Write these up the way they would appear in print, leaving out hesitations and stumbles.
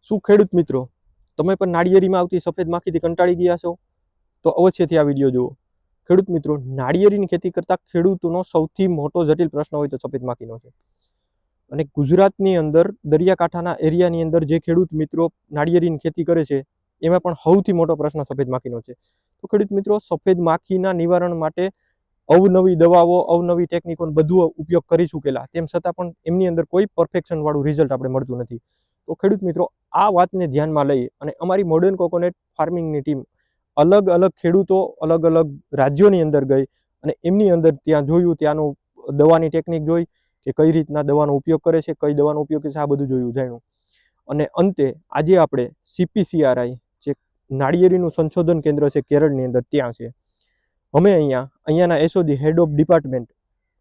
શું ખેડૂત મિત્રો તમે પણ નાળિયેરીમાં આવતી સફેદ માખીથી કંટાળી ગયા છો? તો અવશ્યથી આ વિડીયો જુઓ. ખેડૂત મિત્રો, નાળિયેરીની ખેતી કરતા ખેડૂતોનો સૌથી મોટો જટિલ પ્રશ્ન હોય તો સફેદ માખીનો છે. અને ગુજરાતની અંદર દરિયાકાંઠાના એરિયાની અંદર જે ખેડૂત મિત્રો નાળિયેરીની ખેતી કરે છે એમાં પણ સૌથી મોટો પ્રશ્ન સફેદ માખીનો છે. તો ખેડૂત મિત્રો, સફેદ માખીના નિવારણ માટે અવનવી દવાઓ, અવનવી ટેકનિકોનો બધું ઉપયોગ કરી ચૂકેલા, તેમ છતાં પણ એમની અંદર કોઈ પરફેક્શન વાળું રિઝલ્ટ આપણે મળતું નથી. તો ખેડૂત મિત્રો, આ વાતને ધ્યાનમાં લઈ અને અમારી મોડર્ન કોકોનટ ફાર્મિંગની ટીમ અલગ અલગ ખેડૂતો અલગ અલગ રાજ્યોની અંદર ગઈ અને એમની અંદર ત્યાં જોયું, ત્યાંનું દવાની ટેકનિક જોઈ કે કઈ રીતના દવાનો ઉપયોગ કરે છે, કઈ દવાનો ઉપયોગ કરે છે, આ બધું જોયું, જાણ્યું. અને અંતે આજે આપણે CPCRI જે નાળિયેરીનું સંશોધન કેન્દ્ર છે કેરળની અંદર, ત્યાં છે. અમે અહીંયાના SOD head of department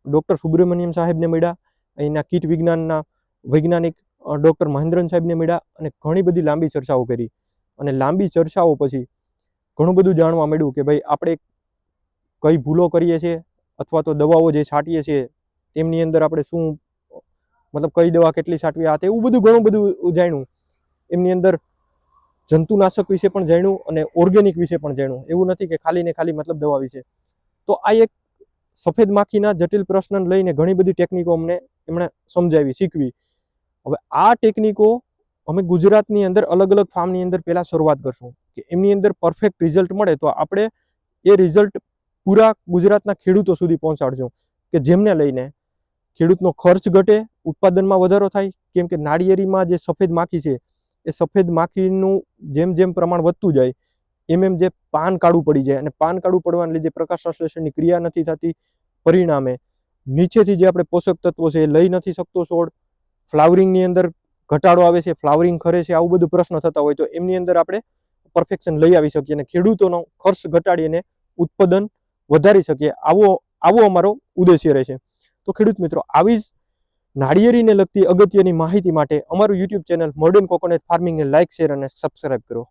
doctor Subramanyam સાહેબને મળ્યા, અહીંના કીટ વિજ્ઞાનના વૈજ્ઞાનિક ડૉક્ટર મહેન્દ્રન સાહેબને મળ્યા અને ઘણી બધી લાંબી ચર્ચાઓ કરી. અને લાંબી ચર્ચાઓ પછી ઘણું બધું જાણવા મળ્યું કે ભાઈ આપણે કઈ ભૂલો કરીએ છીએ, અથવા તો દવાઓ જે છાંટીએ છીએ તેમની અંદર આપણે શું, મતલબ કઈ દવા કેટલી છાંટવી, આ એવું બધું ઘણું બધું જાણ્યું. એમની અંદર જંતુનાશક વિશે પણ જાણ્યું અને ઓર્ગેનિક વિશે પણ જાણ્યું. એવું નથી કે ખાલી ને ખાલી મતલબ દવા વિશે. તો આ એક સફેદ માખીના જટિલ પ્રશ્નને લઈને ઘણી બધી ટેકનિકો એમણે સમજાવી, શીખવી. હવે આ ટેકનિકો અમે ગુજરાતની અંદર અલગ અલગ ફાર્મની અંદર પહેલાં શરૂઆત કરશું કે એમની અંદર પરફેક્ટ રિઝલ્ટ મળે તો આપણે એ રિઝલ્ટ પૂરા ગુજરાતના ખેડૂતો સુધી પહોંચાડશું, કે જેમને લઈને ખેડૂતનો ખર્ચ ઘટે, ઉત્પાદનમાં વધારો થાય. કેમ કે નાળિયેરીમાં જે સફેદ માખી છે એ સફેદ માખીનું જેમ જેમ પ્રમાણ વધતું જાય એમ જે પાન કાળું પડી જાય, અને પાન કાળું પડવાને લીધે પ્રકાશ સંશ્લેષણની ક્રિયા નથી થતી. પરિણામે નીચેથી જે આપણે પોષક તત્વો છે એ લઈ નથી શકતો છોડ, ફ્લાવરિંગની અંદર ઘટાડો આવે છે, ફ્લાવરિંગ ખરે છે, આવું બધું પ્રશ્ન થતા હોય તો એમની અંદર આપણે પરફેક્શન લઈ આવી શકીએ અને ખેડૂતોનો ખર્ચ ઘટાડીને ઉત્પાદન વધારી શકીએ. આવો અમારો ઉદ્દેશ્ય રહેશે. તો ખેડૂત મિત્રો, આવી જ નાળિયેરીને લગતી અગત્યની માહિતી માટે અમારું YouTube ચેનલ મોડર્ન કોકોનટ ફાર્મિંગને લાઇક, શેર અને સબસ્ક્રાઇબ કરો.